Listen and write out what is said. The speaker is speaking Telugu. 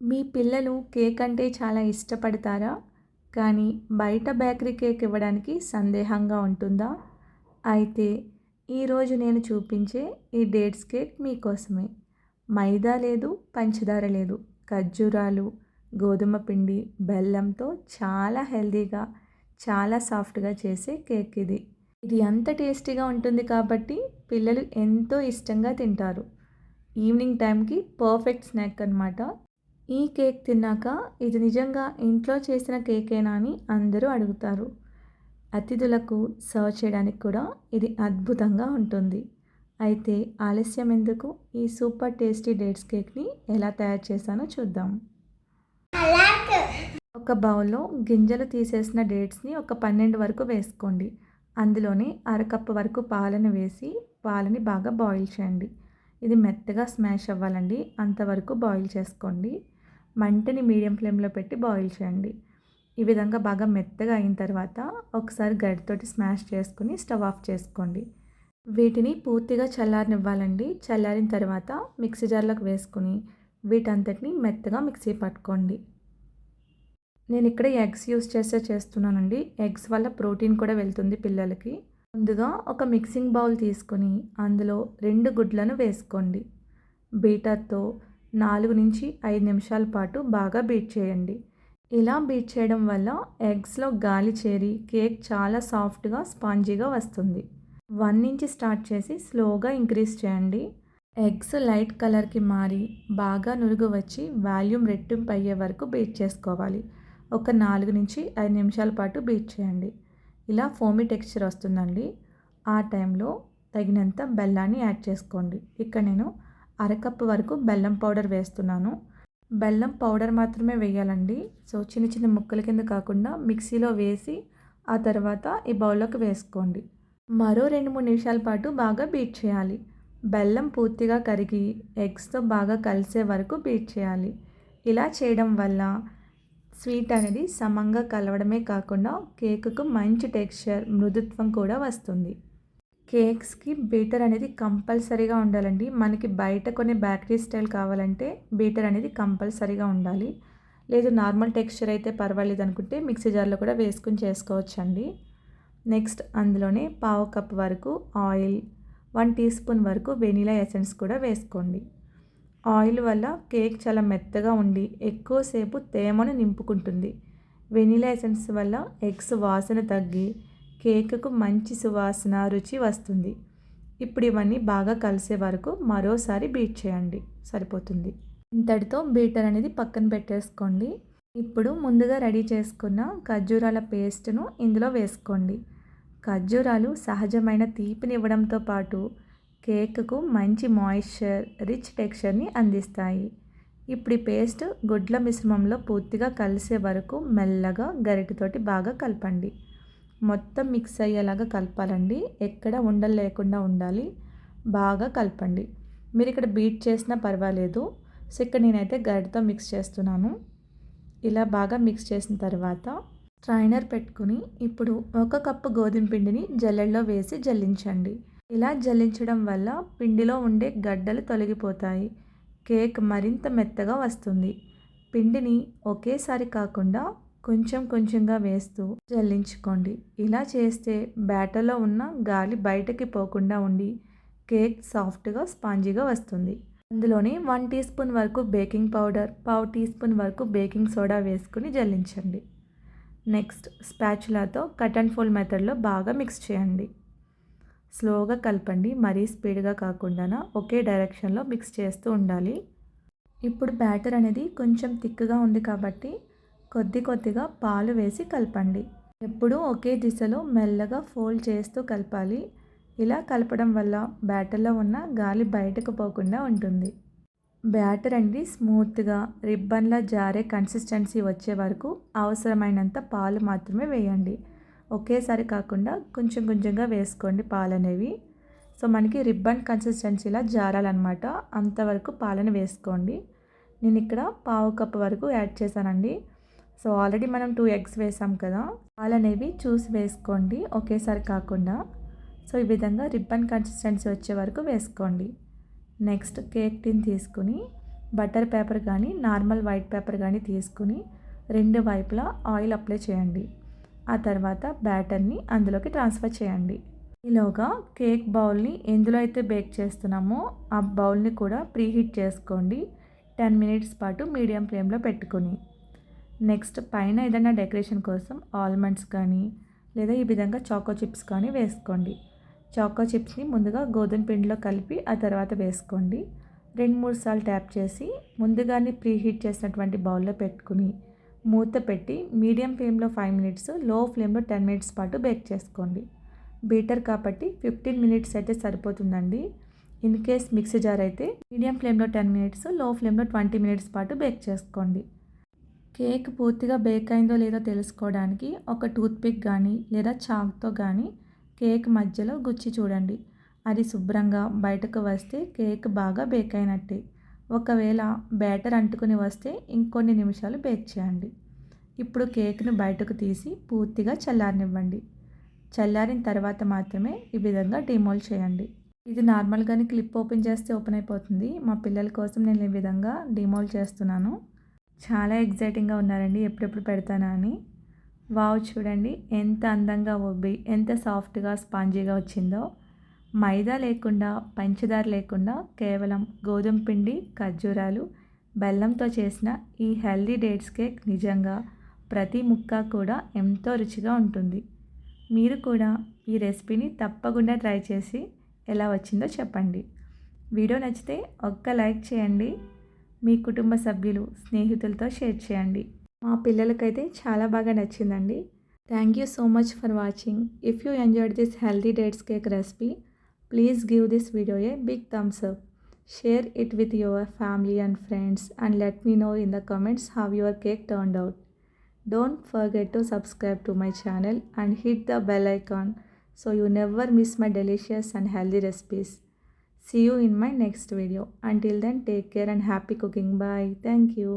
మీ పిల్లలు కేక్ అంటే చాలా ఇష్టపడతారా? కానీ బయట బేకరీ కేక్ ఇవ్వడానికి సందేహంగా ఉంటుందా? అయితే ఈరోజు నేను చూపించే ఈ డేట్స్ కేక్ మీకోసమే. మైదా లేదు, పంచదార లేదు. ఖర్జూరాలు, గోధుమ పిండి, బెల్లంతో చాలా హెల్తీగా, చాలా సాఫ్ట్‌గా చేసే కేక్ ఇది. ఇది అంత టేస్టీగా ఉంటుంది కాబట్టి పిల్లలు ఎంతో ఇష్టంగా తింటారు. ఈవినింగ్ టైంకి పర్ఫెక్ట్ స్నాక్ అన్నమాట. ఈ కేక్ తిన్నాక ఇది నిజంగా ఇంట్లో చేసిన కేకేనా అని అందరూ అడుగుతారు. అతిథులకు సర్వ్ చేయడానికి కూడా ఇది అద్భుతంగా ఉంటుంది. అయితే ఆలస్యం ఎందుకు? ఈ సూపర్ టేస్టీ డేట్స్ కేక్ని ఎలా తయారు చేశానో చూద్దాం. ఒక బౌల్లో గింజలు తీసేసిన డేట్స్ని ఒక 12 వరకు వేసుకోండి. అందులోనే అరకప్పు వరకు పాలను వేసి పాలని బాగా బాయిల్ చేయండి. ఇది మెత్తగా స్మాష్ అవ్వాలండి, అంతవరకు బాయిల్ చేసుకోండి. మంటని మీడియం ఫ్లేమ్లో పెట్టి బాయిల్ చేయండి. ఈ విధంగా బాగా మెత్తగా అయిన తర్వాత ఒకసారి గరిటెతోటి స్మాష్ చేసుకుని స్టవ్ ఆఫ్ చేసుకోండి. వీటిని పూర్తిగా చల్లారనివ్వాలండి. చల్లారిన తర్వాత మిక్సీ జార్లోకి వేసుకుని వీటంతటిని మెత్తగా మిక్సీ పట్టుకోండి. నేను ఇక్కడ ఎగ్స్ యూస్ చేస్తున్నానండి. ఎగ్స్ వల్ల ప్రోటీన్ కూడా వెళ్తుంది పిల్లలకి. ముందుగా ఒక మిక్సింగ్ బౌల్ తీసుకొని అందులో 2 గుడ్లను వేసుకోండి. బీటర్తో 4-5 నిమిషాల పాటు బాగా బీట్ చేయండి. ఇలా బీట్ చేయడం వల్ల ఎగ్స్లో గాలి చేరి కేక్ చాలా సాఫ్ట్గా, స్పాంజీగా వస్తుంది. 1 నుంచి స్టార్ట్ చేసి స్లోగా ఇంక్రీజ్ చేయండి. ఎగ్స్ లైట్ కలర్కి మారి బాగా నురుగు వచ్చి వాల్యూమ్ రెట్టింపు అయ్యే వరకు బీట్ చేసుకోవాలి. ఒక 4-5 నిమిషాల పాటు బీట్ చేయండి. ఇలా ఫోమీ టెక్స్చర్ వస్తుందండి. ఆ టైంలో తగినంత బెల్లాన్ని యాడ్ చేసుకోండి. ఇక్కడ నేను అరకప్పు వరకు బెల్లం పౌడర్ వేస్తున్నాను. బెల్లం పౌడర్ మాత్రమే వేయాలండి. సో చిన్న చిన్న ముక్కల కింద కాకుండా మిక్సీలో వేసి ఆ తర్వాత ఈ బౌల్లోకి వేసుకోండి. మరో 2-3 నిమిషాల పాటు బాగా బీట్ చేయాలి. బెల్లం పూర్తిగా కరిగి ఎగ్స్తో బాగా కలిసే వరకు బీట్ చేయాలి. ఇలా చేయడం వల్ల స్వీట్ అనేది సమంగా కలవడమే కాకుండా కేకుకు మంచి టెక్స్చర్, మృదుత్వం కూడా వస్తుంది. కేక్స్కి బీటర్ అనేది కంపల్సరీగా ఉండాలండి. మనకి బయట కొన్ని బేకరీ స్టైల్ కావాలంటే బీటర్ అనేది కంపల్సరీగా ఉండాలి. లేదు నార్మల్ టెక్స్చర్ అయితే పర్వాలేదు అనుకుంటే మిక్సీ జార్లో కూడా వేసుకుని చేసుకోవచ్చండి. నెక్స్ట్ అందులోనే పావు కప్ వరకు ఆయిల్, 1 టీ స్పూన్ వరకు వెనిలా ఎసెన్స్ కూడా వేసుకోండి. ఆయిల్ వల్ల కేక్ చాలా మెత్తగా ఉండి ఎక్కువసేపు తేమను నింపుకుంటుంది. వెనిలా ఎసెన్స్ వల్ల ఎగ్స్ వాసన తగ్గి కేకుకు మంచి సువాసన, రుచి వస్తుంది. ఇప్పుడు ఇవన్నీ బాగా కలిసే వరకు మరోసారి బీట్ చేయండి, సరిపోతుంది. ఇంతటితో బీటర్ అనేది పక్కన పెట్టేసుకోండి. ఇప్పుడు ముందుగా రెడీ చేసుకున్న ఖర్జూరాల పేస్ట్ను ఇందులో వేసుకోండి. ఖర్జూరాలు సహజమైన తీపినివ్వడంతో పాటు కేకుకు మంచి మాయిశ్చర్, రిచ్ టెక్స్చర్ని అందిస్తాయి. ఇప్పుడు ఈ పేస్ట్ గుడ్ల మిశ్రమంలో పూర్తిగా కలిసే వరకు మెల్లగా గరిటెతోటి బాగా కలపండి. మొత్తం మిక్స్ అయ్యేలాగా కలపాలండి. ఎక్కడ ఉండలు లేకుండా ఉండాలి. బాగా కలపండి. మీరు ఇక్కడ బీట్ చేసినా పర్వాలేదు. సో ఇక్కడ నేనైతే గరిటెతో మిక్స్ చేస్తున్నాను. ఇలా బాగా మిక్స్ చేసిన తర్వాత స్ట్రైనర్ పెట్టుకుని ఇప్పుడు 1 కప్పు గోధుమ పిండిని జల్లెడలో వేసి జల్లించండి. ఇలా జల్లించడం వల్ల పిండిలో ఉండే గడ్డలు తొలగిపోతాయి. కేక్ మరింత మెత్తగా వస్తుంది. పిండిని ఒకేసారి కాకుండా కొంచెం కొంచెంగా వేస్తూ జల్లించుకోండి. ఇలా చేస్తే బ్యాటర్లో ఉన్న గాలి బయటకి పోకుండా ఉండి కేక్ సాఫ్ట్గా, స్పాంజీగా వస్తుంది. అందులోనే 1 టీ స్పూన్ వరకు బేకింగ్ పౌడర్, పావు టీ స్పూన్ వరకు బేకింగ్ సోడా వేసుకుని జల్లించండి. నెక్స్ట్ స్పాచులాతో కట్ అండ్ ఫోల్డ్ మెథడ్లో బాగా మిక్స్ చేయండి. స్లోగా కలపండి, మరీ స్పీడ్గా కాకుండా ఒకే డైరెక్షన్లో మిక్స్ చేస్తూ ఉండాలి. ఇప్పుడు బ్యాటర్ అనేది కొంచెం థిక్గా ఉంది కాబట్టి కొద్దిగా పాలు వేసి కలపండి. ఎప్పుడూ ఒకే దిశలో మెల్లగా ఫోల్డ్ చేస్తూ కలపాలి. ఇలా కలపడం వల్ల బ్యాటర్లో ఉన్న గాలి బయటకు పోకుండా ఉంటుంది. బ్యాటర్ అనేది స్మూత్గా రిబ్బన్లా జారే కన్సిస్టెన్సీ వచ్చే వరకు అవసరమైనంత పాలు మాత్రమే వేయండి. ఒకేసారి కాకుండా కొంచెం కొంచెంగా వేసుకోండి పాలనేవి. సో మనకి రిబ్బన్ కన్సిస్టెన్సీలా జారాలన్నమాట, అంతవరకు పాలను వేసుకోండి. నేను ఇక్కడ పావు కప్పు వరకు యాడ్ చేశానండి. సో ఆల్రెడీ మనం 2 ఎగ్స్ వేసాం కదా, పాలనేవి చూసి వేసుకోండి, ఒకేసారి కాకుండా. సో ఈ విధంగా రిబ్బన్ కన్సిస్టెన్సీ వచ్చే వరకు వేసుకోండి. నెక్స్ట్ కేక్ టిన్ తీసుకుని బటర్ పేపర్ కానీ నార్మల్ వైట్ పేపర్ కానీ తీసుకుని 2 వైపులా ఆయిల్ అప్లై చేయండి. ఆ తర్వాత బ్యాటర్ని అందులోకి ట్రాన్స్ఫర్ చేయండి. ఈలోగా కేక్ బౌల్ని ఎందులో అయితే బేక్ చేస్తున్నామో ఆ బౌల్ని కూడా ప్రీహీట్ చేసుకోండి 10 మినిట్స్ పాటు మీడియం ఫ్లేమ్లో పెట్టుకొని. నెక్స్ట్ పైన ఏదైనా డెకరేషన్ కోసం ఆల్మండ్స్ కానీ లేదా ఈ విధంగా చాకో చిప్స్ కానీ వేసుకోండి. చాకో చిప్స్ని ముందుగా గోధుమ పిండిలో కలిపి ఆ తర్వాత వేసుకోండి. 2-3 సార్లు ట్యాప్ చేసి ముందుగానే ప్రీహీట్ చేసినటువంటి బౌల్లో పెట్టుకుని మూత పెట్టి మీడియం ఫ్లేమ్లో 5 మినిట్స్, లో ఫ్లేమ్లో 10 మినిట్స్ పాటు బేక్ చేసుకోండి. బీటర్ కాబట్టి 15 మినిట్స్ అయితే సరిపోతుందండి. ఇన్ కేస్ మిక్సీ జార్ అయితే మీడియం ఫ్లేమ్లో 10 మినిట్స్, లో ఫ్లేమ్లో 20 మినిట్స్ పాటు బేక్ చేసుకోండి. కేక్ పూర్తిగా బేక్ అయిందో లేదో తెలుసుకోవడానికి ఒక టూత్పిక్ కానీ లేదా చాక్తో కానీ కేక్ మధ్యలో గుచ్చి చూడండి. అది శుభ్రంగా బయటకు వస్తే కేక్ బాగా బేక్ అయినట్టే. ఒకవేళ బ్యాటర్ అంటుకుని వస్తే ఇంకొన్ని నిమిషాలు బేక్ చేయండి. ఇప్పుడు కేక్ను బయటకు తీసి పూర్తిగా చల్లారనివ్వండి. చల్లారిన తర్వాత మాత్రమే ఈ విధంగా డిమోల్డ్ చేయండి. ఇది నార్మల్గానే క్లిప్ ఓపెన్ చేస్తే ఓపెన్ అయిపోతుంది. మా పిల్లల కోసం నేను ఈ విధంగా డిమోల్డ్ చేస్తున్నాను. చాలా ఎగ్జైటింగ్గా ఉన్నారండి ఎప్పుడెప్పుడు పెడతానా అని. వావ్, చూడండి ఎంత అందంగా ఉబ్బి ఎంత సాఫ్ట్గా స్పాంజీగా వచ్చిందో. మైదా లేకుండా, పంచదార లేకుండా కేవలం గోధుమ పిండి, ఖర్జూరాలు, బెల్లంతో చేసిన ఈ హెల్దీ డేట్స్ కేక్ నిజంగా ప్రతి ముక్క కూడా ఎంతో రుచిగా ఉంటుంది. మీరు కూడా ఈ రెసిపీని తప్పకుండా ట్రై చేసి ఎలా వచ్చిందో చెప్పండి. వీడియో నచ్చితే ఒక్క లైక్ చేయండి. మీ కుటుంబ సభ్యులు, స్నేహితులతో షేర్ చేయండి. మా పిల్లలకైతే చాలా బాగా నచ్చిందండి. Thank you so much for watching. If you enjoyed this healthy dates cake recipe, please give this video a big thumbs up. Share it with your family and friends and let me know in the comments how your cake turned out. Don't forget to subscribe to my channel and hit the bell icon so you never miss my delicious and healthy recipes. See you in my next video. Until then, take care and happy cooking. Bye. Thank you.